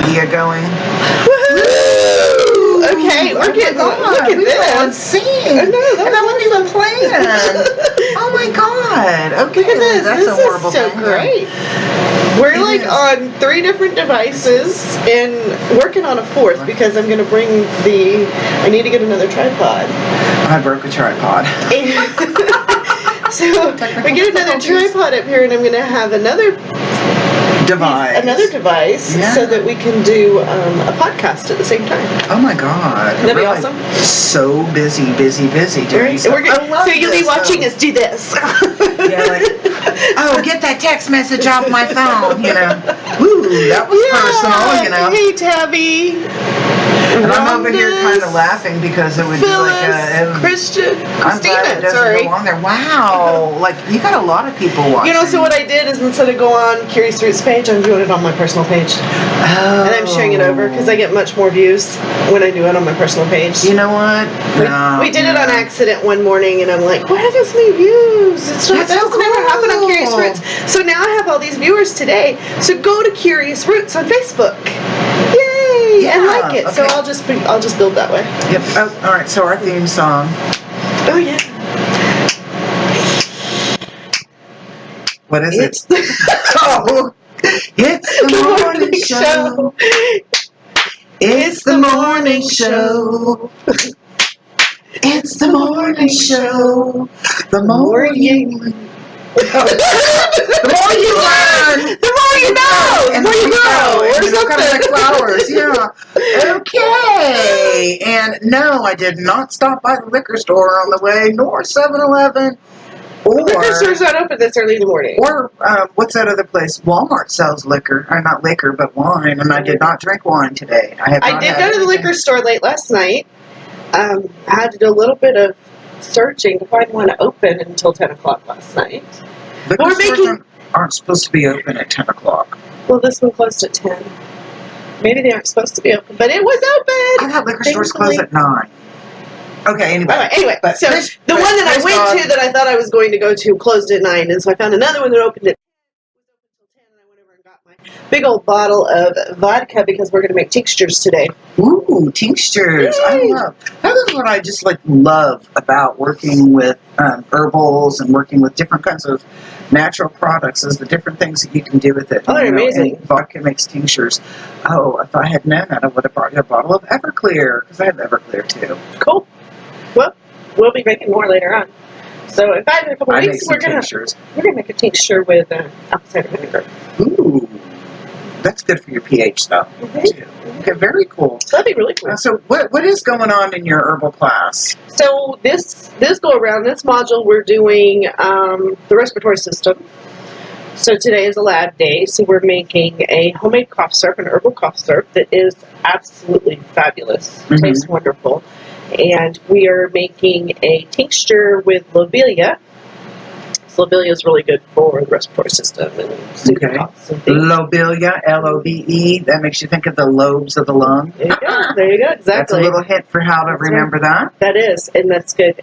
media going. Woo! Okay, we're getting look at this. Sing. I know, And I wasn't even playing. Oh my God. Okay. Look at this. That's This a horrible is so thing. great. We're It like is. on 3 different devices and working on a 4th because I'm going to bring I need to get another tripod. I broke a tripod. So we get another tripod up here and I'm going to have another device Yeah. so that we can do a podcast at the same time. Oh my God. That'd be awesome. So busy doing Right? stuff. So you'll be watching us do this. Yeah, like, oh, get that text message off my phone, you know. Ooh, that was personal, you know. Hey, Tabby. And I'm over here kind of laughing because it would be like Christian. I'm glad it doesn't go on there. Wow. Like, you got a lot of people watching. You know, so what I did is instead of go on Curious Roots page, I'm doing it on my personal page. Oh. And I'm sharing it over because I get much more views when I do it on my personal page. You know what? We did it on accident one morning, and I'm like, why are this many views? That doesn't ever happen on Curious Roots. So now I have all these viewers today. So go to Curious Roots on Facebook. Yay! Yeah, and like it. okay. So I'll just build that way. Yep. Oh, all right. So our theme song. Oh yeah. What is it? Oh, it's the morning show. It's the morning show. It's the morning show. The more you the more you learn, the more you know, and the more you grow, or kind of something. like flowers. Yeah. Okay. And no, I did not stop by the liquor store on the way, nor 7-Eleven. The liquor store's not open this early in the morning. Or what's that other place? Walmart sells liquor. Or not liquor, but wine. And I did not drink wine today. I did go to the liquor store late last night. I had to do a little bit of searching to find one open until 10 o'clock last night. Liquor stores aren't supposed to be open at 10 o'clock. Well, this one closed at 10. Maybe they aren't supposed to be open, but it was open. I thought liquor stores close at 9. Okay, anyway. All right, anyway, but so the one that I went to that I thought I was going to go to closed at 9, and so I found another one that opened at 10, and I went over and got my big old bottle of vodka because we're going to make tinctures today. Ooh, tinctures. Yay. That is what I just love about working with herbals and working with different kinds of natural products is the different things that you can do with it. Oh, they're amazing. And vodka makes tinctures. Oh, if I had known that, I would have brought you a bottle of Everclear because I have Everclear too. Cool. Well, we'll be making more later on. So in 5 or 4 weeks, we're gonna make a tincture with apple cider vinegar. Ooh, that's good for your pH though. Too. Okay, very cool. So that'd be really cool. So what is going on in your herbal class? So this go around, this module, we're doing the respiratory system. So today is a lab day, so we're making a homemade cough syrup, an herbal cough syrup that is absolutely fabulous. Mm-hmm. Tastes wonderful. And we are making a tincture with lobelia. So lobelia is really good for the respiratory system and soothing coughs and things. Lobelia, L-O-B-E, that makes you think of the lobes of the lung. There you go. There you go. Exactly. That's a little hint for how to remember that. That is, and that's good.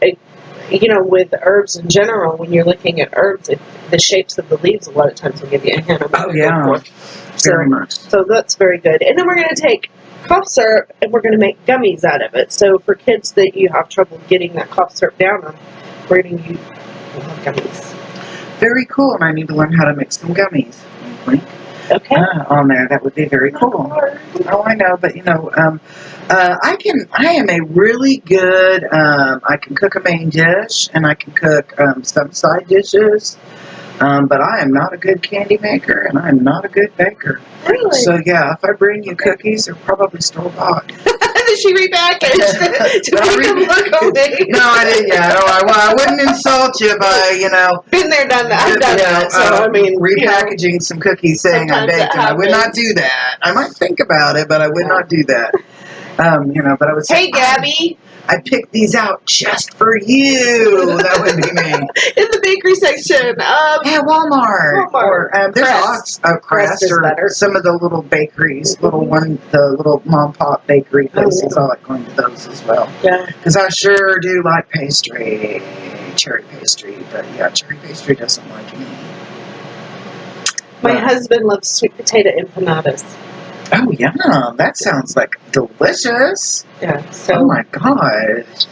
You know, with herbs in general, when you're looking at herbs, the shapes of the leaves a lot of times will give you a hint of what they're going for. Very much. So that's very good. And then we're going to take cough syrup and we're going to make gummies out of it. So for kids that you have trouble getting that cough syrup down on, we're going to use gummies. Very cool, and I need to learn how to make some gummies. Okay. On there, that would be very cool. Oh, I know, but I am a really good, I can cook a main dish, and I can cook some side dishes, but I am not a good candy maker, and I'm not a good baker. Really? So, yeah, if I bring you cookies, they're probably store-bought. Did she repackage to make them look okay? No, I didn't yet. I wouldn't insult you by, Been there, done that. I've done that. So, I mean, repackaging some cookies saying I baked them. I would not do that. I might think about it, but I would not do that. But I would say, hey, Gabby. I picked these out just for you. That would be me. In the bakery section of Walmart. Or there's lots of Crest or better. some of the little bakeries, the little mom pop bakery places. I like going to those as well. Yeah. Because I sure do like pastry, cherry pastry, but yeah, cherry pastry doesn't like me. My husband loves sweet potato empanadas. Oh, yum. That sounds like delicious. Yeah. So Oh, my gosh.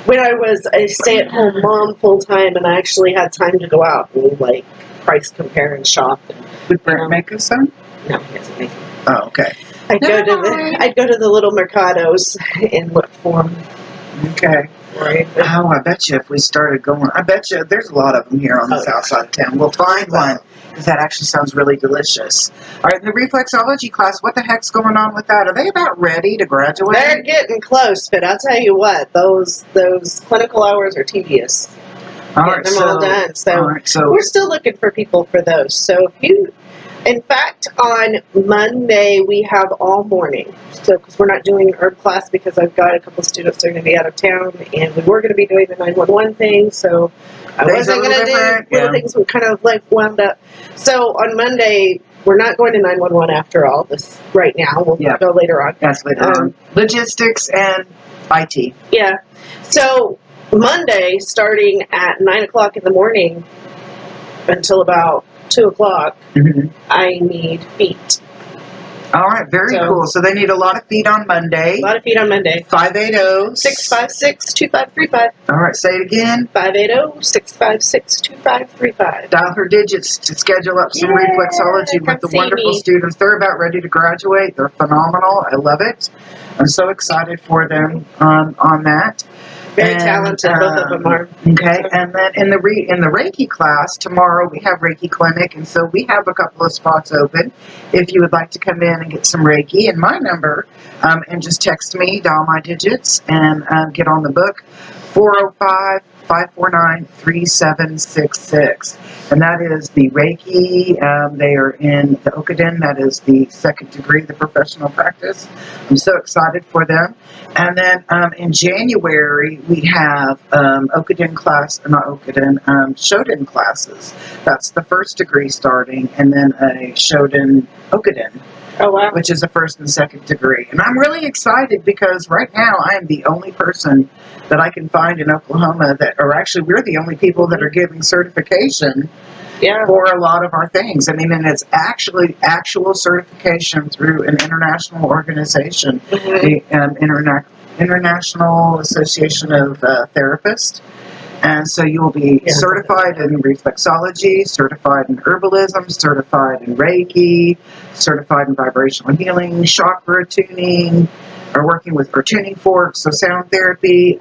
when I was a stay-at-home mom full time, and I actually had time to go out and like price compare and shop. And, Would Brent make us some? no, he doesn't make them. Oh, okay. I'd go to the little mercados and look for them. Okay. Right. Oh, I bet you if we started going, I bet you there's a lot of them here on the south side of town. We'll find one, because that actually sounds really delicious. All right, the reflexology class, what the heck's going on with that? Are they about ready to graduate? They're getting close, but I'll tell you what, those clinical hours are tedious. All right, Getting them all done. so We're still looking for people for those. So if you, in fact, on Monday we have all morning. So because we're not doing an herb class because I've got a couple of students that are going to be out of town, and we were going to be doing the 911 thing. So I wasn't going to do little things. We kind of like wound up. So on Monday we're not going to 911 after all this right now. We'll go later on. That's later on. Logistics and IT. Yeah. So Monday, starting at 9 o'clock in the morning until about 2 o'clock, I need feet. All right, very cool. So they need a lot of feet on Monday. A lot of feet on Monday. 580-656-2535. All right, say it again. 580-656-2535. Dial her digits to schedule up some reflexology with the wonderful students. They're about ready to graduate. They're phenomenal. I love it. I'm so excited for them on that. Very talented, both of them are. Okay, and then in the Reiki class tomorrow we have Reiki clinic, and so we have a couple of spots open. If you would like to come in and get some Reiki, and my number, and just text me, dial my digits, and get on the book, 405-549-3766. And that is the Reiki. They are in the Okuden. That is the second degree, the professional practice. I'm so excited for them. And then in January, we have Okuden class, not Okuden, Shoden classes. That's the first degree starting, and then a Shoden Okuden. Oh, wow. Which is a first and second degree. And I'm really excited because right now I am the only person that I can find in Oklahoma that, or actually we're the only people that are giving certification for a lot of our things. I mean, and it's actually actual certification through an international organization, the International Association of Therapists. And so you will be certified in reflexology, certified in herbalism, certified in Reiki, certified in vibrational healing, chakra tuning, or working with tuning forks, so sound therapy.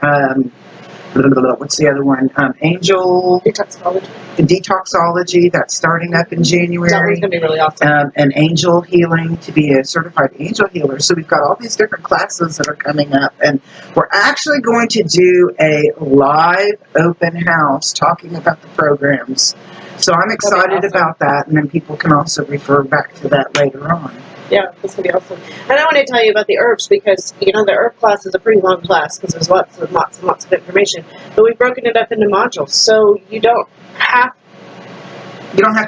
What's the other one? Angel detoxology. That's starting up in January. That one's going to be really awesome. And angel healing, to be a certified angel healer. So we've got all these different classes that are coming up, and we're actually going to do a live open house talking about the programs. So I'm excited about that, and then people can also refer back to that later on. Yeah, that's going to be awesome. And I want to tell you about the herbs because, you know, the herb class is a pretty long class because there's lots and lots of information. But we've broken it up into modules, so you don't have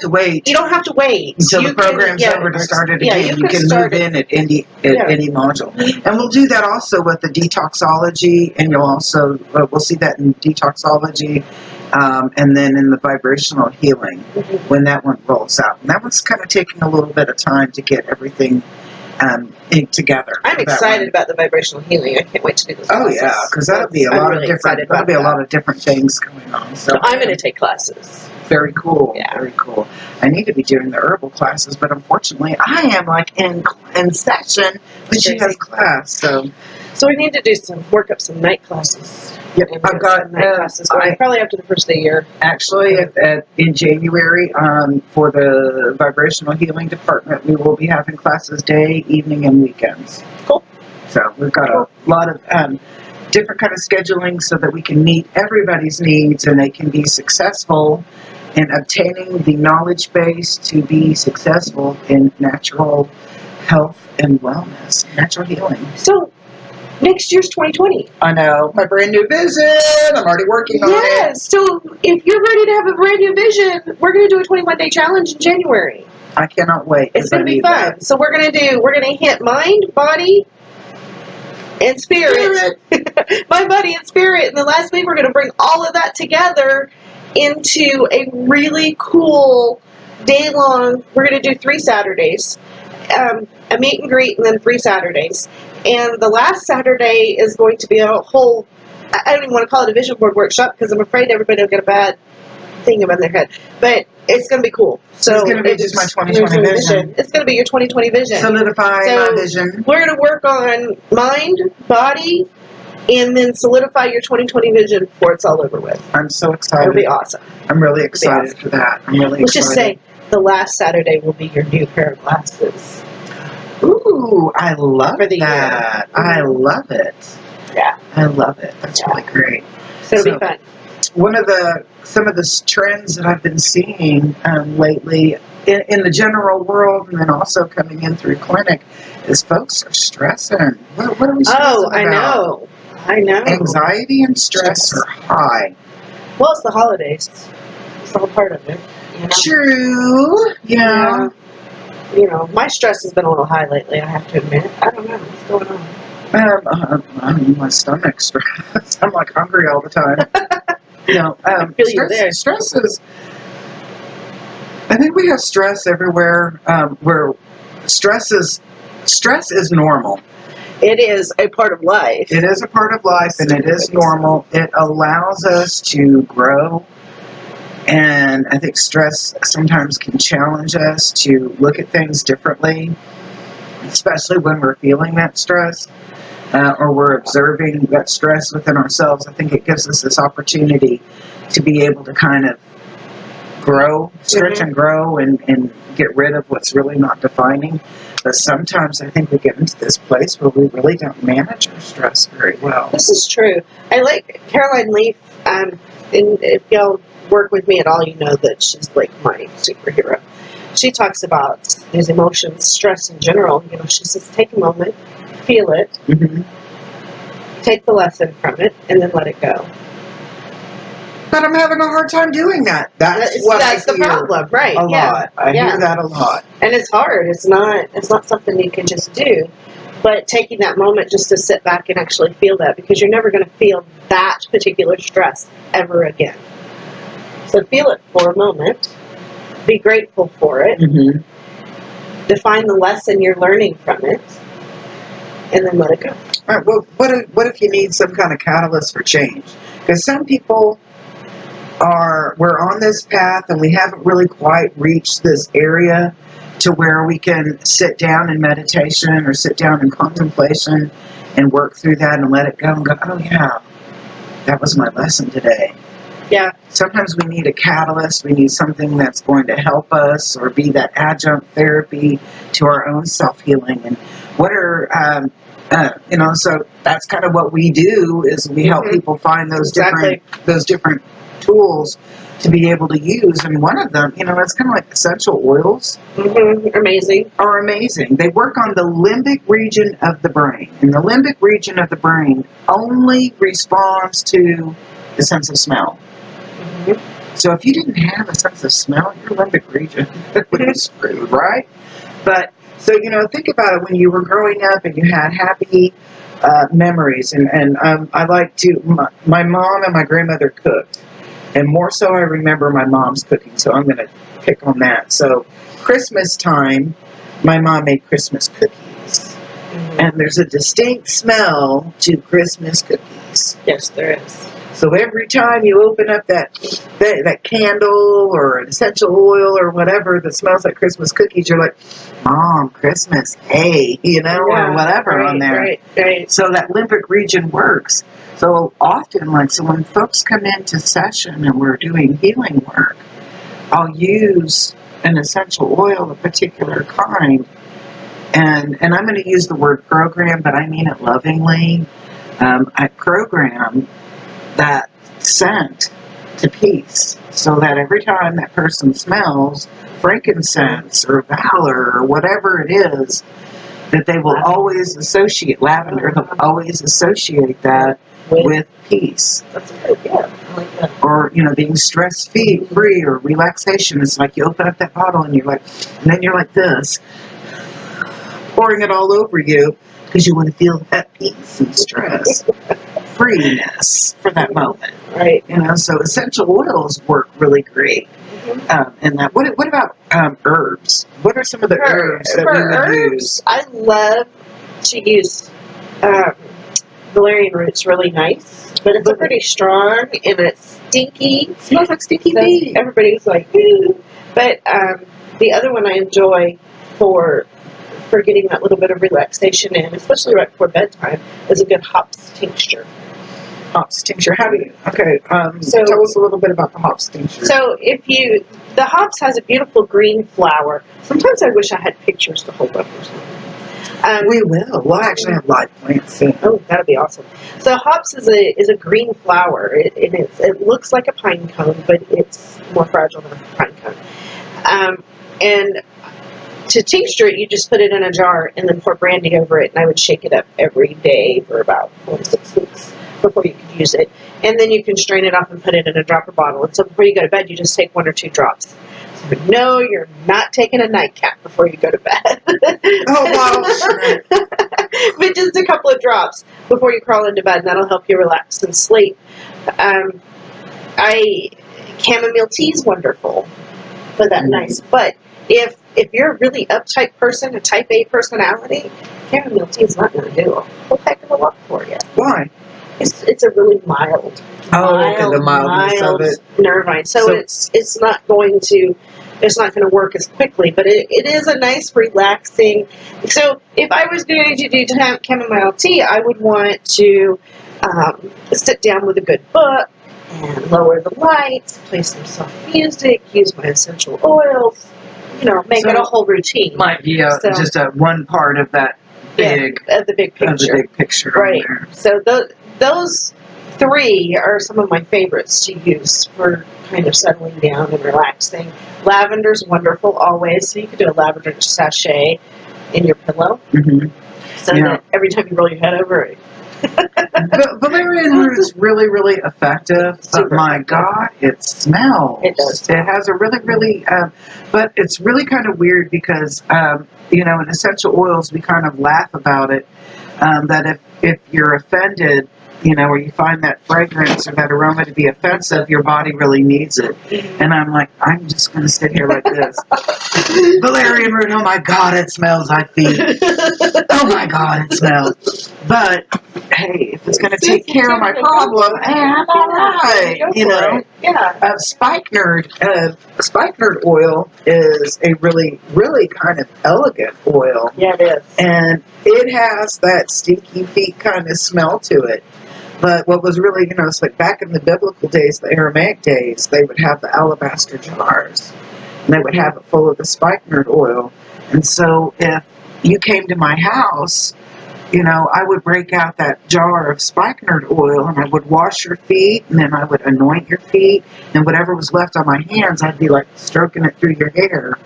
to wait. You don't have to wait until the program's over to start it again. You can move in at any module. And we'll do that also with the detoxology, and you'll also we'll see that in detoxology, and then in the vibrational healing when that one rolls out. And that one's kind of taking a little bit of time to get everything together. I'm excited about the vibrational healing. I can't wait to do this. Oh yeah, because that'll be a lot of different. That'll be a lot of different things going on. So I'm going to take classes. Very cool. Yeah. Very cool. I need to be doing the herbal classes, but unfortunately, I am like in session when she has class. So we need to do work up some night classes. Yep, I've got night classes going probably after the first of the year. Actually, in January, for the vibrational healing department, we will be having classes day, evening, and weekends. Cool. So we've got a lot of different kind of scheduling so that we can meet everybody's needs and they can be successful in obtaining the knowledge base to be successful in natural health and wellness, natural healing. So next year's 2020. I know. My brand new vision. I'm already working on it. Yes. So if you're ready to have a brand new vision, we're going to do a 21-day challenge in January. I cannot wait. It's going to be fun. So we're going to hit mind, body, and spirit. Mind, body, and spirit. And the last week we're going to bring all of that together into a really cool day-long. We're going to do 3 Saturdays. a meet and greet, and then 3 Saturdays. And the last Saturday is going to be a whole, I don't even want to call it a vision board workshop because I'm afraid everybody will get a bad thing in their head. But it's going to be cool. So it's going to be just my 2020 vision. It's going to be your 2020 vision. Solidify my vision. We're going to work on mind, body, and then solidify your 2020 vision before it's all over with. I'm so excited. It'll be awesome. I'm really excited for that. I'm really Let's excited. just say the last Saturday will be your new pair of glasses. Ooh, I love For the that. year. I love it. Yeah. I love it. That's really great. So it'll be fun. Some of the trends that I've been seeing lately in the general world, and then also coming in through clinic, is folks are stressing. What are we stressing about? I know. Anxiety and stress are high. Well, it's the holidays. It's all part of it. You know? True. Yeah. You know, my stress has been a little high lately, I have to admit. I don't know. What's going on? My stomach's stressed. I'm like hungry all the time. Stress is. I think we have stress everywhere. Where stress is normal. It is a part of life. It is a part of life, and it is normal. It allows us to grow. And I think stress sometimes can challenge us to look at things differently, especially when we're feeling that stress or we're observing that stress within ourselves. I think it gives us this opportunity to be able to kind of grow, stretch and grow, and get rid of what's really not defining. But sometimes I think we get into this place where we really don't manage our stress very well. This is true. I like Caroline Leaf, and if y'all work with me at all, you know that she's like my superhero. She talks about these emotions, stress in general. You know, she says, take a moment, feel it, take the lesson from it, and then let it go. But I'm having a hard time doing that. That's the problem, right? A lot. I hear that a lot. And it's hard. It's not something you can just do. But taking that moment just to sit back and actually feel that, because you're never going to feel that particular stress ever again. So feel it for a moment. Be grateful for it. Define the lesson you're learning from it. And then let it go. All right, well, what if you need some kind of catalyst for change? Because some people we're on this path and we haven't really quite reached this area to where we can sit down in meditation or sit down in contemplation and work through that and let it go and go, oh yeah, that was my lesson today. Yeah. Sometimes we need a catalyst. We need something that's going to help us or be that adjunct therapy to our own self-healing. And what are, so that's kind of what we do is we help people find those different tools to be able to use. And one of them, it's kind of like essential oils. Are amazing. They work on the limbic region of the brain. And the limbic region of the brain only responds to the sense of smell. So if you didn't have a sense of smell, your limbic region would be screwed, right? But, so, think about it when you were growing up and you had happy memories. And I like to, my mom and my grandmother cooked. And more so I remember my mom's cooking, so I'm going to pick on that. So Christmas time, my mom made Christmas cookies. And there's a distinct smell to Christmas cookies. Yes, there is. So every time you open up that candle or an essential oil or whatever that smells like Christmas cookies, you're like, Mom, Christmas, hey, or whatever on there. Right. So that limbic region works. So often, so when folks come into session and we're doing healing work, I'll use an essential oil, a particular kind, and I'm going to use the word program, but I mean it lovingly. I program that scent to peace, so that every time that person smells frankincense or valor or whatever it is, that they will always associate lavender. They'll always associate that with peace. That's good. Yeah, I like that. Or being stress free or relaxation. It's like you open up that bottle and then you're like this, pouring it all over you because you want to feel that peace and stress. freeness for that moment. Right. You know, so essential oils work really great. And that. What about herbs? What are some of the herbs that we would use? I love to use valerian root's really nice, but it's pretty strong and it's stinky. It smells like stinky So feet. everybody's like, ooh. But the other one I enjoy for getting that little bit of relaxation in, especially right before bedtime, is a good hops tincture. Hops tincture. How do you? Okay. So tell us a little bit about the hops tincture. So the hops has a beautiful green flower. Sometimes I wish I had pictures to hold up or something. We will. We'll actually have live plants soon. Oh, that'd be awesome. So hops is a green flower. It looks like a pine cone, but it's more fragile than a pine cone. And to tincture it, you just put it in a jar and then pour brandy over it. And I would shake it up every day for about 4 to 6 weeks before you could use it. And then you can strain it off and put it in a dropper bottle. And so before you go to bed, you just take 1 or 2 drops. So no, you're not taking a nightcap before you go to bed. Oh, wow. But just a couple of drops before you crawl into bed, and that'll help you relax and sleep. Chamomile tea is wonderful for that nice. But if you're a really uptight person, a type A personality, chamomile tea is not going to do a whole heck of a lot for you. Why? It's a really mild, the mildness of it. nervine. So it's not going to work as quickly, but it is a nice relaxing. So if I was going to do chamomile tea, I would want to sit down with a good book and lower the lights, play some soft music, use my essential oils, make it a whole routine. Might be just a one part of that of the big picture. Of the big picture, right? There. So those 3 are some of my favorites to use for kind of settling down and relaxing. Lavender's wonderful always, so you could do a lavender sachet in your pillow, so that every time you roll your head over it. Valerian root is really, really effective, but my God, it smells. It does. It has a really, really, but it's really kind of weird because, in essential oils, we kind of laugh about it, that if you're offended, or you find that fragrance or that aroma to be offensive, your body really needs it. And I'm like, I'm just going to sit here like this. Valerian root, oh my God, it smells like feet. Oh my God, it smells. But, hey, if it's going to take care of my problem, I'm all right. Yeah. Spikenard oil is a really, really kind of elegant oil. Yeah, it is. And it has that stinky feet kind of smell to it. But what was really, it's like back in the biblical days, the Aramaic days, they would have the alabaster jars. And they would have it full of the spikenard oil. And so if you came to my house, I would break out that jar of spikenard oil and I would wash your feet and then I would anoint your feet. And whatever was left on my hands, I'd be like stroking it through your hair,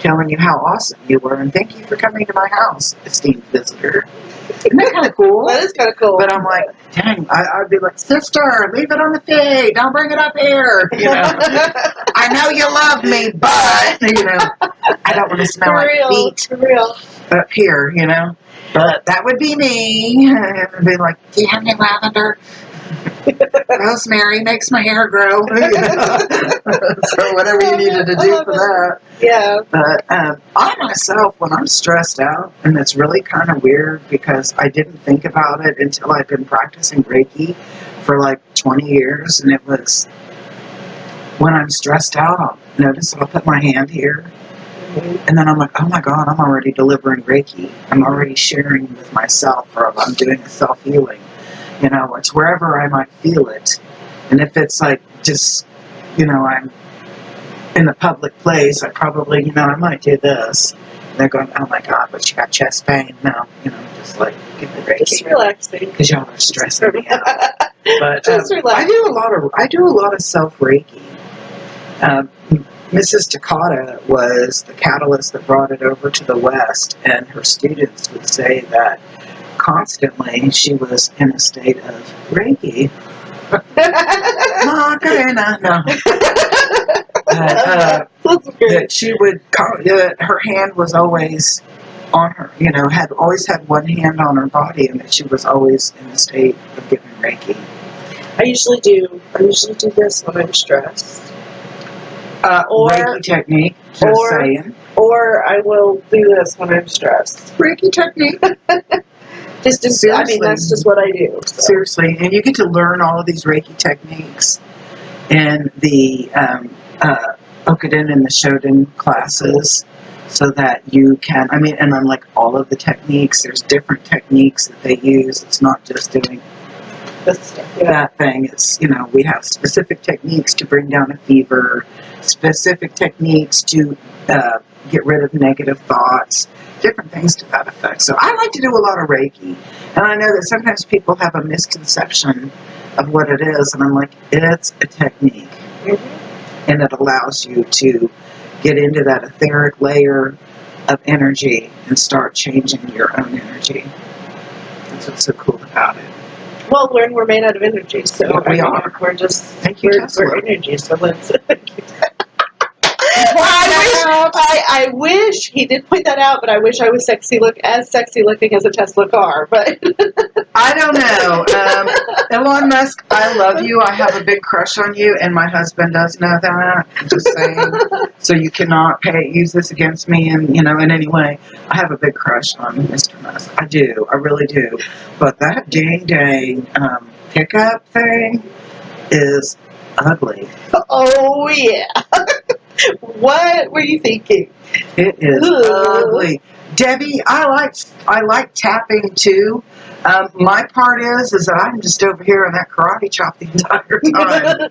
telling you how awesome you were. And thank you for coming to my house, esteemed visitor. Isn't that kind of cool? That is kind of cool. But I'm like, dang, I'd be like, sister, leave it on the feet. Don't bring it up here. I know you love me, but, I don't want to smell feet for real. Up here, But that would be me. I'd be like, do you have any lavender? Rosemary makes my hair grow. So whatever you needed to do for that. Yeah. But I myself, when I'm stressed out, and it's really kind of weird because I didn't think about it until I've been practicing Reiki for like 20 years. And it was when I'm stressed out, I'll notice I'll put my hand here. And then I'm like, oh my God, I'm already delivering Reiki. I'm already sharing with myself, or I'm doing a self-healing. It's wherever I might feel it. And if it's like just, I'm in a public place, I probably, I might do this. And they're going, oh my God, but you got chest pain. No, just like give the Reiki. Just relaxing. Because y'all are stressing me out. But just I do a lot of self-Reiki. Mrs. Takata was the catalyst that brought it over to the West, and her students would say that constantly she was in a state of Reiki. Macarena, no. That she would, her hand was always on her, had always had one hand on her body, and that she was always in a state of giving Reiki. I usually do this when I'm stressed. Or Reiki technique, saying. Or I will do this when I'm stressed. Reiki technique. Seriously. I mean, that's just what I do. So. Seriously, and you get to learn all of these Reiki techniques in the Okuden and the Shoden classes, so that you can, and unlike all of the techniques, there's different techniques that they use. It's not just doing that thing. It's, we have specific techniques to bring down a fever, specific techniques to get rid of negative thoughts, different things to that effect. So I like to do a lot of Reiki, and I know that sometimes people have a misconception of what it is, and I'm like, it's a technique, and it allows you to get into that etheric layer of energy and start changing your own energy. That's what's so cool about it. Well, we're made out of energy, so we are. We're just Thank you, we're energy. So let's. I wish he did point that out, but I wish I was sexy looking as a Tesla car. But I don't know. Elon Musk, I love you. I have a big crush on you, and my husband does know that. I'm just saying, so you cannot use this against me, and in any way. I have a big crush on Mr. Musk. I do. I really do. But that dang pickup thing is ugly. Oh yeah. What were you thinking? It is ugly. Debbie, I like tapping too. My part is that I'm just over here on that karate chop the entire time.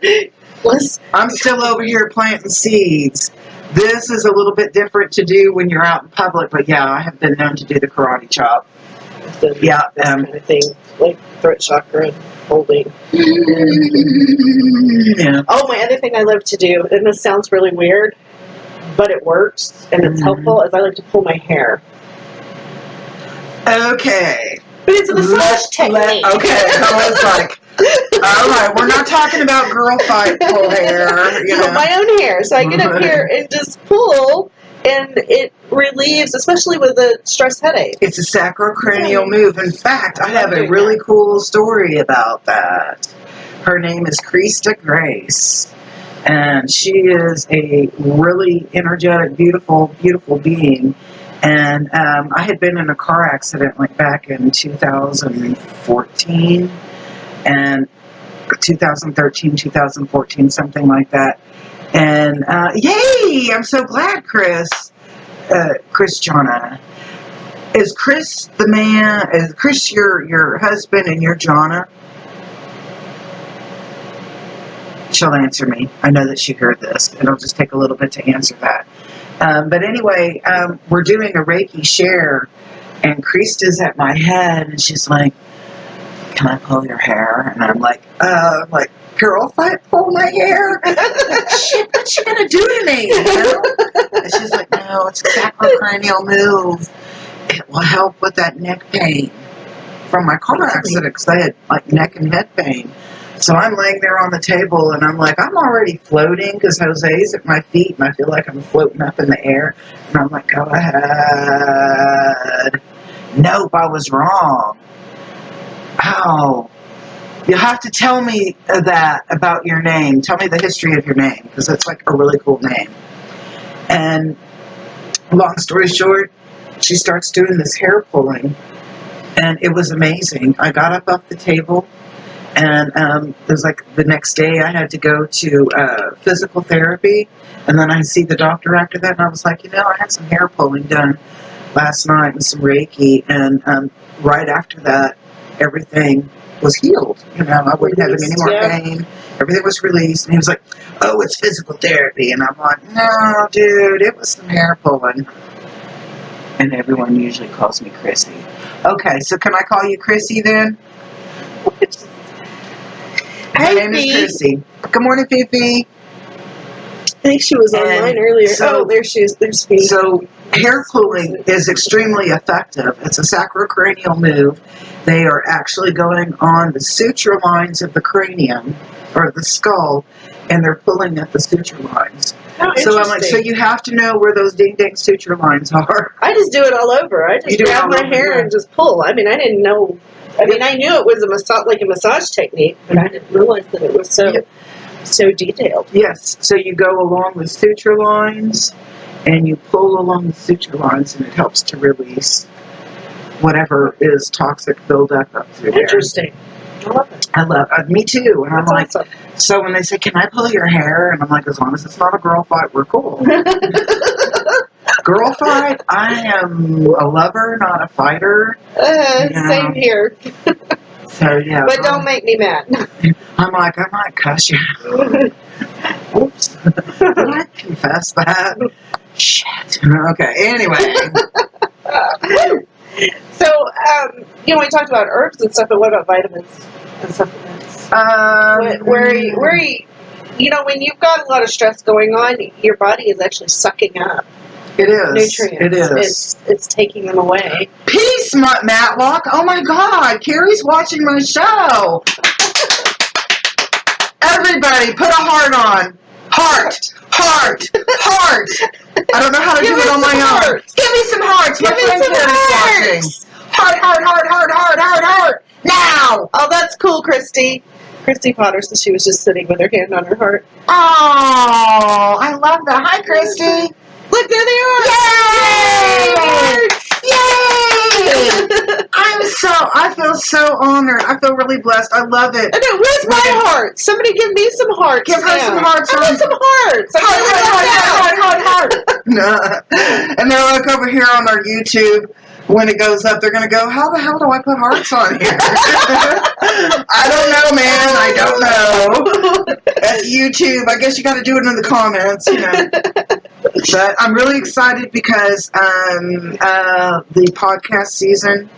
I'm still over here planting seeds. This is a little bit different to do when you're out in public, but yeah, I have been known to do the karate chop. Yeah, this kind of thing, like throat chakra and holding. Yeah. Oh, my other thing I love to do, and this sounds really weird, but it works and it's helpful, is I like to pull my hair. Okay. But it's a massage technique. Okay, I was like, all right, we're not talking about girl fight pull hair. My own hair. So I get up here and just pull, and it relieves, especially with a stress headache. It's a sacrocranial move. In fact, I have a really cool story about that. Her name is Krista Grace, and she is a really energetic, beautiful, beautiful being. And I had been in a car accident like back in 2014 and 2013, 2014, something like that. And yay! I'm so glad, Chris Jonna. Is Chris the man? Is Chris your husband and your Jonna? She'll answer me. I know that she heard this. It'll just take a little bit to answer that. But anyway, we're doing a Reiki share, and Krista's at my head, and she's like, "Can I pull your hair?" And I'm like, "Girl, if I pull my hair, shit, what's she gonna do to me?" And she's like, "No, it's a sacrocranial move. It will help with that neck pain from my car accident, because I had like neck and head pain." So I'm laying there on the table, and I'm like, I'm already floating because Jose's at my feet, and I feel like I'm floating up in the air. And I'm like, go ahead. Nope, I was wrong. Ow. You'll have to tell me that about your name. Tell me the history of your name, because it's like a really cool name. And long story short, she starts doing this hair pulling, and it was amazing. I got up off the table. And it was like the next day I had to go to physical therapy. And then I see the doctor after that. And I was like, I had some hair pulling done last night and some Reiki. And right after that, everything was healed. I wouldn't have any more pain. Everything was released. And he was like, oh, it's physical therapy. And I'm like, no, dude, it was some hair pulling. And everyone usually calls me Chrissy. Okay, so can I call you Chrissy then? My name is Chrissy. Good morning, Fifi. I think she was online earlier. There she is. There's Fifi. So hair pulling is extremely effective. It's a sacrocranial move. They are actually going on the suture lines of the cranium or the skull and they're pulling at the suture lines. Oh, So I'm like, so you have to know where those ding dang suture lines are. I just do it all over. I just grab my hair and just pull. I mean, I didn't know. I mean, I knew it was a massage technique, but I didn't realize that it was so detailed. Yes. So you go along the suture lines, and you pull along the suture lines, and it helps to release whatever is toxic buildup up through there. Interesting. I love it. I love it. Me too. And I'm like, awesome. So when they say, can I pull your hair? And I'm like, as long as it's not a girl fight, we're cool. Girl fight, I am a lover, not a fighter. Same here. So, yeah. But don't make me mad. I'm like, I might cuss you. Oops. Did I confess that? Shit. Okay, anyway. So, we talked about herbs and stuff, but what about vitamins and supplements? Where when you've got a lot of stress going on, your body is actually sucking up nutrients. It is. It's taking them away. Peace, Matlock. Oh my God, Carrie's watching my show. Everybody, put a heart on. Heart. I don't know how to do it on my own. Give me some hearts. My friend Carrie's watching. Heart. Now. Oh, that's cool, Christy. Christy Potter says she was just sitting with her hand on her heart. Oh, I love that. Hi, Christy. Look, there they are. Yay! I feel so honored. I feel really blessed. I love it. And then, where's my heart? Somebody give me some hearts. Give her some hearts. I want some hearts. Heart. No. And they're like over here on our YouTube. When it goes up, they're going to go, how the hell do I put hearts on here? I don't know, man. I don't know. That's YouTube. I guess you got to do it in the comments, But I'm really excited because the podcast season,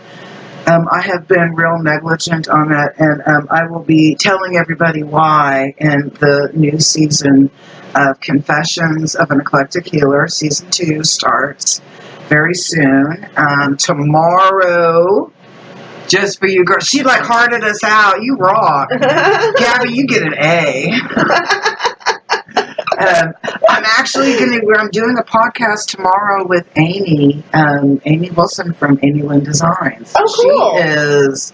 I have been real negligent on that, and I will be telling everybody why in the new season of Confessions of an Eclectic Healer. Season 2 starts very soon. Tomorrow, just for you girls. She hearted us out. You rock. Gabby, you get an A. I'm actually I'm doing a podcast tomorrow with Amy Wilson from Amy Lynn Designs. Oh, cool. She is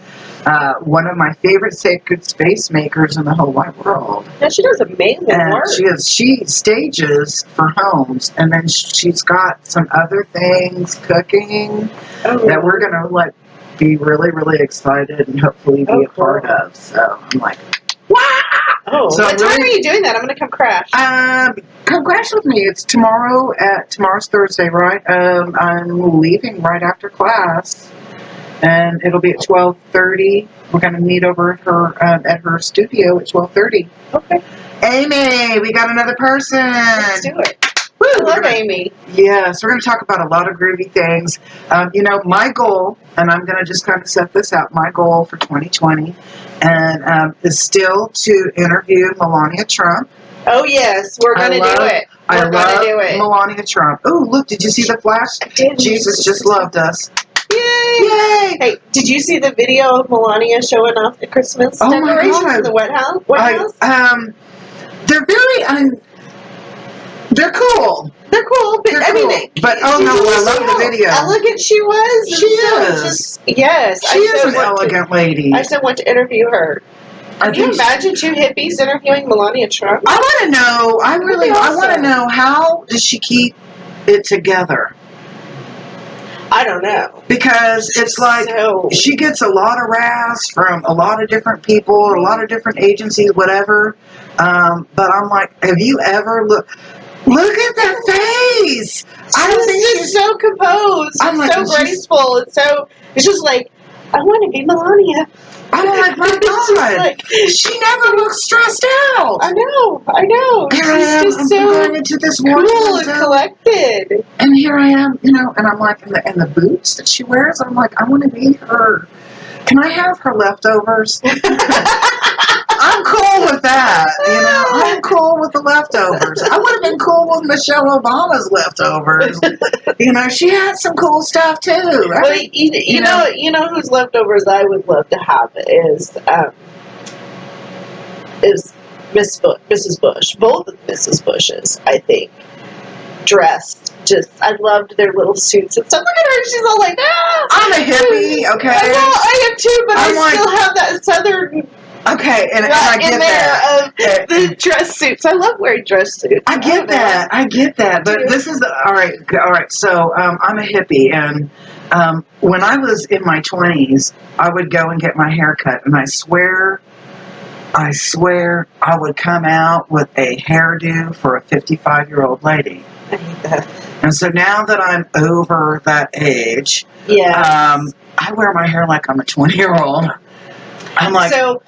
one of my favorite sacred space makers in the whole wide world. Yeah, she does amazing work. She stages for homes, and then she's got some other things cooking that we're going to be really, really excited and hopefully be a part of. So I'm like, wow! Oh, so what time are you doing that? I'm going to come crash. Come crash with me. It's tomorrow's Thursday, right? I'm leaving right after class, and it'll be at 12:30. We're going to meet over at her studio at 12:30. Okay. Amy, we got another person. Let's do it. Woo, I love Amy. Yes, we're going to talk about a lot of groovy things. My goal, and I'm going to just kind of set this out, my goal for 2020 is still to interview Melania Trump. Oh, yes, we're going to do it. We're going to do it. Melania Trump. Oh, look, did you see the flash? I did. Jesus just loved us. Yay! Hey, did you see the video of Melania showing off the Christmas decorations in the White House? They're very they're cool. They're cool, but I love the video. Elegant she was. She is. Yes, she is an elegant lady. I still want to interview her. Can you imagine two hippies interviewing Melania Trump? I want to know. I want to know, how does she keep it together? I don't know. Because it's she gets a lot of wrath from a lot of different people, a lot of different agencies, whatever. But I'm like, have you ever look at that face? I don't think she's so composed. It's so graceful. It's just like, I want to be Melania. I'm like, my God, she never looks stressed out. I know. Here She's just so going into this cool and collected. And here I am, and I'm like, and the boots that she wears, I'm like, I want to be her. Can I have her leftovers? I'm cool with that. I'm cool with the leftovers. I would have been cool with Michelle Obama's leftovers. She had some cool stuff too. Right? Well, you know whose leftovers I would love to have is Mrs. Bush, both of Mrs. Bushes, I think, dressed just. I loved their little suits and stuff. Look at her, she's all like, ah! I'm a hippie, okay? I am too, but I'm I still have that southern. Okay, and I get that. Of the dress suits. I love wearing dress suits. I get that. But this is all right. So I'm a hippie, and when I was in my 20s, I would go and get my hair cut, and I swear, I would come out with a hairdo for a 55-year-old lady. I hate that. And so now that I'm over that age, I wear my hair like I'm a 20-year-old. I'm like. So,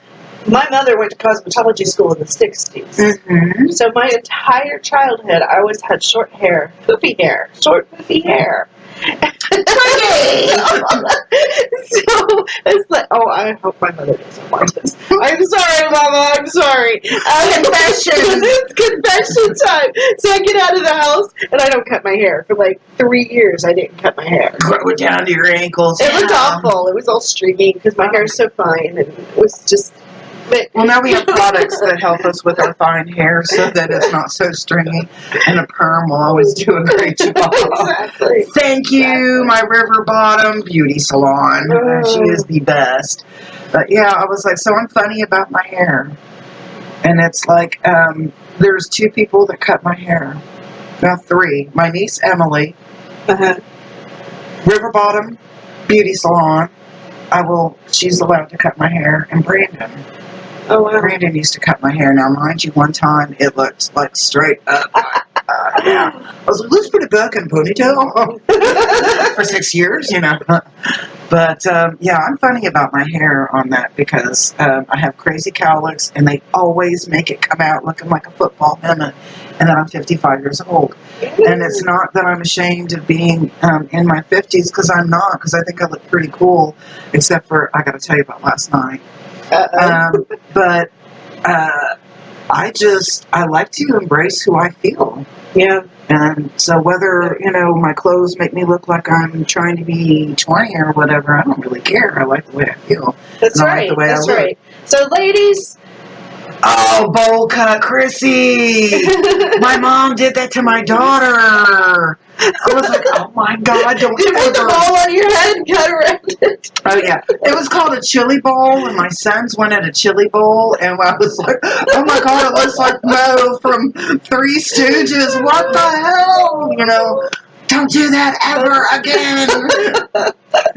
my mother went to cosmetology school in the 60s. Mm-hmm. So my entire childhood, I always had short hair, poofy hair, short poofy hair. So it's like, oh, I hope my mother doesn't watch this. I'm sorry, Mama. I'm sorry. Confession. It's confession time. So I get out of the house and I don't cut my hair for like 3 years. I didn't cut my hair. Grow it down to your ankles. It was awful. It was all stringy because my hair is so fine, and it was just. Well, now we have products that help us with our fine hair so that it's not so stringy. And a perm will always do a great job. Exactly. Thank you, my River Bottom Beauty Salon. She is the best. But yeah, I was like, so I'm funny about my hair. And it's like, there's 2 people that cut my hair. Now 3. My niece Emily, River Bottom Beauty Salon. She's allowed to cut my hair. And Brandon. Oh, wow. Brandon used to cut my hair. Now, mind you, one time it looked like straight up. Yeah. I was like, let's put it back in ponytail for 6 years, you know. But, yeah, I'm funny about my hair on that because I have crazy cowlicks and they always make it come out looking like a football helmet. And then I'm 55 years old. And it's not that I'm ashamed of being in my 50s because I'm not, because I think I look pretty cool, except for, I got to tell you about last night. But I like to embrace who I feel. Yeah. And so whether, my clothes make me look like I'm trying to be 20 or whatever, I don't really care. I like the way I feel. That's right. That's right. So ladies. Oh, bowl cut, Chrissy. My mom did that to my daughter. I was like, oh my God, don't you put the bowl on your head and cut around it. Oh yeah, it was called a chili bowl, and my sons went at a chili bowl, and I was like, oh my God, it looks like Mo from Three Stooges. What the hell? Don't do that ever again.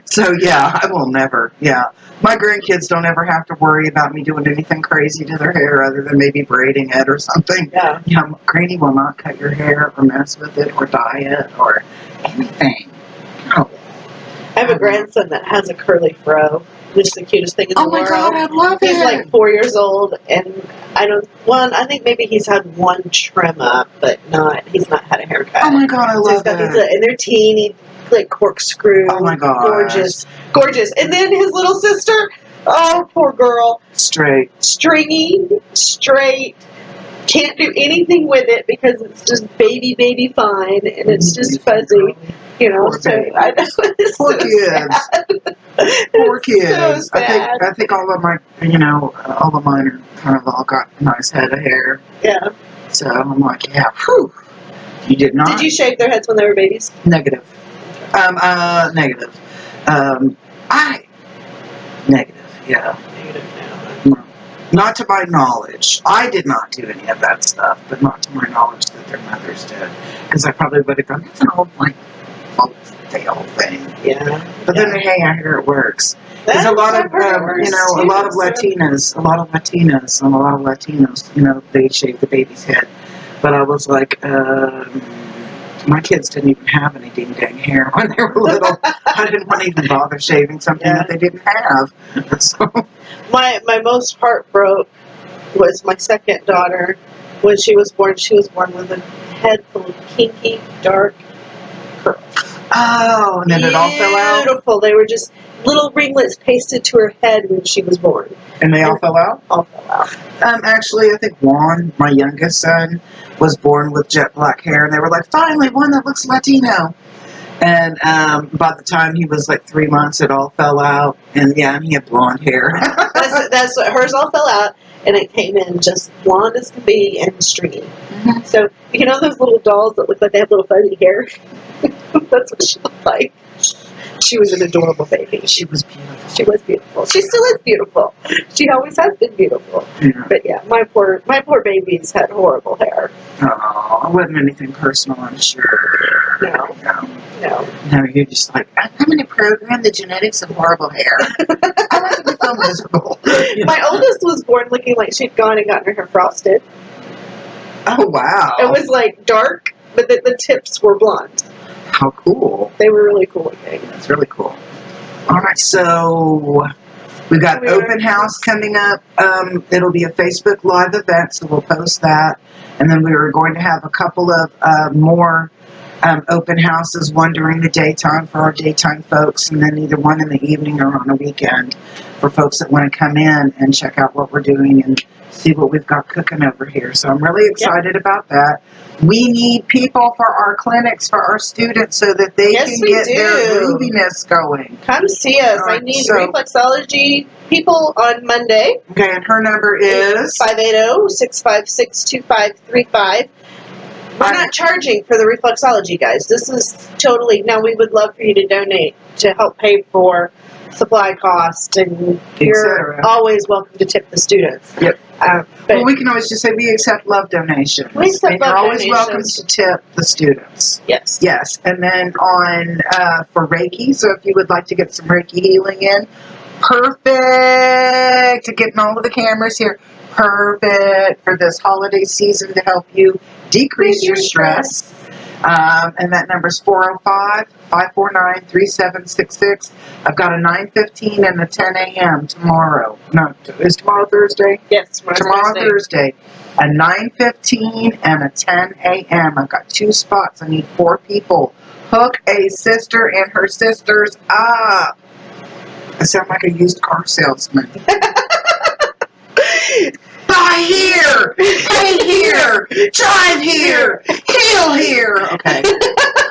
So yeah, I will never. Yeah, my grandkids don't ever have to worry about me doing anything crazy to their hair other than maybe braiding it or something. Yeah. Granny will not cut your hair or mess with it or dye it or anything. No. I have a grandson that has a curly fro. Just the cutest thing in the world. Oh my God, I love it. He's like 4 years old, and I think maybe he's had one trim up, but he's not had a haircut. Oh my God, I love that. And they're teeny, like corkscrew. Oh my God. Gorgeous. And then his little sister, oh, poor girl. Straight. Stringy, straight. Can't do anything with it because it's just baby fine, and it's just fuzzy. Poor so I know it's poor so kids. Sad. Poor kids. So sad. I think all of my, all of mine are kind of all got a nice head of hair. Yeah. So I'm like, yeah, whew. You did not. Did you shave their heads when they were babies? Negative. Negative. Negative. Yeah. Negative now. No. Not to my knowledge. I did not do any of that stuff, but not to my knowledge that their mothers did. Because I probably would have gone, that's an old, folktale thing. Yeah. But then, hey, I hear it works. There's a lot of, a lot of Latinas, and a lot of Latinos, they shave the baby's head. But I was like, my kids didn't even have any ding-dang hair when they were little. I didn't want to even bother shaving something that they didn't have. So. My most heartbroken was my second daughter. When she was born with a head full of kinky, dark curls. Oh, and then it all fell out? Beautiful. They were just little ringlets pasted to her head when she was born. And they all fell out? All fell out. Actually, I think Juan, my youngest son, was born with jet black hair, and they were like, finally, one that looks Latino. And by the time he was like 3 months, it all fell out. And yeah, he had blonde hair. that's hers all fell out. and it came in just blonde as can be and stringy. Mhm. So, you know those little dolls that look like they have little fuzzy hair? That's what she looked like. She was an adorable baby. She was beautiful. She was beautiful. She still is beautiful. She always has been beautiful. Yeah. But yeah, my poor babies had horrible hair. Oh, it wasn't anything personal, I'm sure. No. No. No, you're just like, I'm going to program the genetics of horrible hair. I want them to feel miserable. My oldest was born looking like she'd gone and gotten her hair frosted. Oh, wow. It was like dark, but the tips were blonde. How cool. They were really cool looking. That's really cool. All right, so we've got open house coming up. It'll be a Facebook Live event, so we'll post that. And then we are going to have a couple of more open houses, one during the daytime for our daytime folks, and then either one in the evening or on a weekend for folks that want to come in and check out what we're doing and see what we've got cooking over here. So I'm really excited about that. We need people for our clinics, for our students, so that they Yes, can we get their do. grooviness going. Come see us. I Alright, need so- reflexology people on Monday. Okay, and her number is? 580-656-2535. We're not charging for the reflexology, guys. This is totally, now we would love for you to donate to help pay for supply costs, and you're cetera. always welcome to tip the students. Yep. But Well, we can always just say we accept love donations. We accept and love you're always welcome donations. to tip the students. yes. Yes, and then on for Reiki, so if you would like to get some Reiki healing in, perfect. Getting all of the cameras here, perfect for this holiday season to help you decrease your stress. And that number is 405-549-3766. I've got a 9:15 and a 10 a.m. tomorrow. No, is tomorrow Thursday? Yes. Tomorrow Thursday. A 9:15 and a 10 a.m. I've got 2 spots. I need 4 people. Hook a sister and her sisters up. I sound like a used car salesman. Buy here, pay here, drive here, heal here. Okay.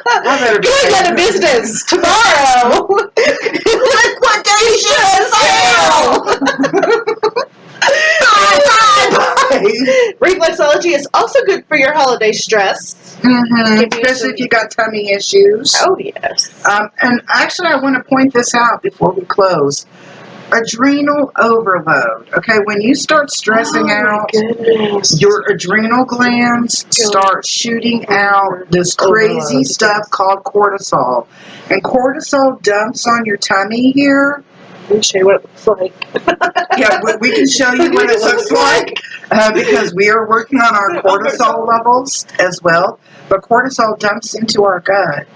I better be Good out of business tomorrow. Reflexology is also good for your holiday stress. Especially if you got tummy issues. Oh, yes. And actually, I want to point this out before we close. Adrenal overload. Okay, when you start stressing out, your adrenal glands start shooting out this crazy stuff called cortisol. And cortisol dumps on your tummy here. Let me show you what it looks like. Yeah, we can show you what it looks like because we are working on our cortisol levels as well. But cortisol dumps into our gut.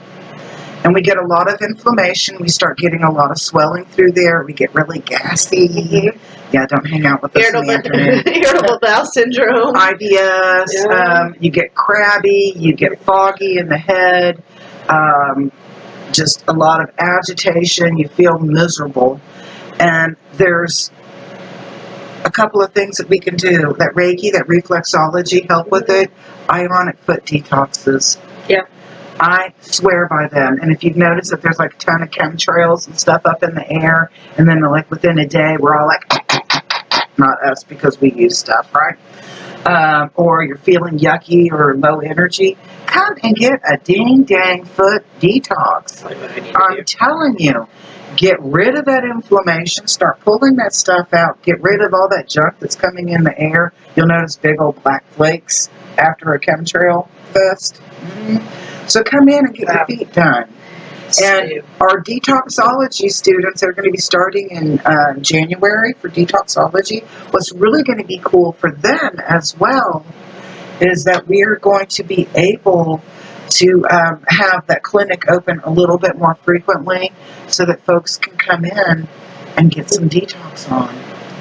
And we get a lot of inflammation. We start getting a lot of swelling through there. We get really gassy. Mm-hmm. Yeah, don't hang out with us in the afternoon. Irritable bowel syndrome. IBS. Yeah. You get crabby. You get foggy in the head. Just a lot of agitation. You feel miserable. And there's a couple of things that we can do. That Reiki, that reflexology help with it. Ionic foot detoxes. Yeah. I swear by them. And if you've noticed that there's like a ton of chemtrails and stuff up in the air, and then like within a day, we're all like, not us because we use stuff, right? Or you're feeling yucky or low energy, come and get a dang foot detox. I'm telling you, get rid of that inflammation, start pulling that stuff out, get rid of all that junk that's coming in the air. You'll notice big old black flakes after a chemtrail fest. So come in and get your feet done. And our detoxology students are going to be starting in January for detoxology. What's really going to be cool for them as well is that we are going to be able to have that clinic open a little bit more frequently so that folks can come in and get some detox on.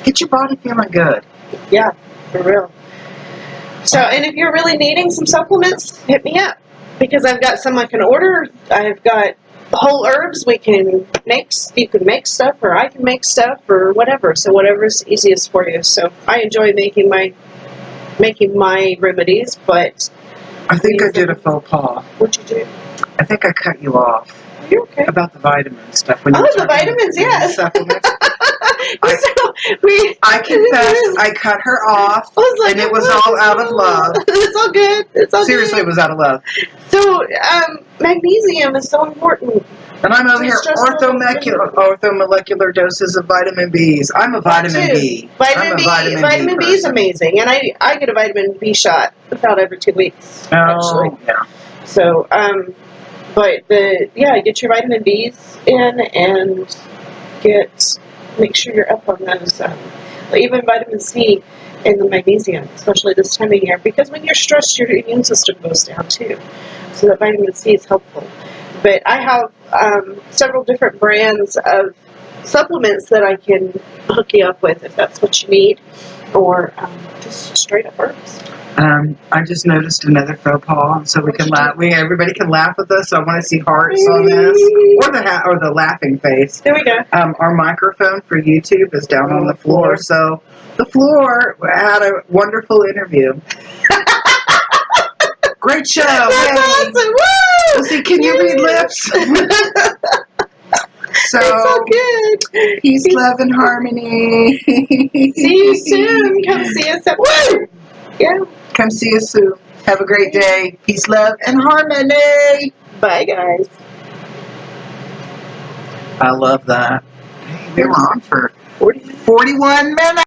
Get your body feeling good. Yeah, for real. So, and if you're really needing some supplements, hit me up. Because I've got some I can order. I've got whole herbs we can make. You can make stuff, or I can make stuff, or whatever. So whatever's easiest for you. So I enjoy making my remedies. But I think I did a faux pas. What'd you do? I think I cut you off. You're okay. About the vitamin stuff. When Oh, the vitamins, yes. Supplements. I confess, I cut her off, and it was all out of love. It's all good. It's all Seriously, good. it was out of love. So, magnesium is so important. And I'm over here orthomolecular doses of vitamin Bs. I'm a vitamin B. Vitamin B is amazing, and I get a vitamin B shot about every 2 weeks. Actually. Yeah. So, get your vitamin Bs in and make sure you're up on those. Even vitamin C and the magnesium, especially this time of year, because when you're stressed, your immune system goes down too. So that vitamin C is helpful. But I have several different brands of supplements that I can hook you up with if that's what you need, or just straight up herbs. I just noticed another faux pas, so we can laugh. Everybody can laugh with us. So I want to see hearts on this, or the laughing face. There we go. Our microphone for YouTube is down on the floor, so the floor had a wonderful interview. Great show! That's awesome! Woo! Let's see, can you read lips? So it's all good. Peace, love, and harmony. See you soon. Come see us at Woo! Yeah. Come see us soon. Have a great day. Peace, love, and harmony. Bye, guys. I love that. They were on for 41 minutes.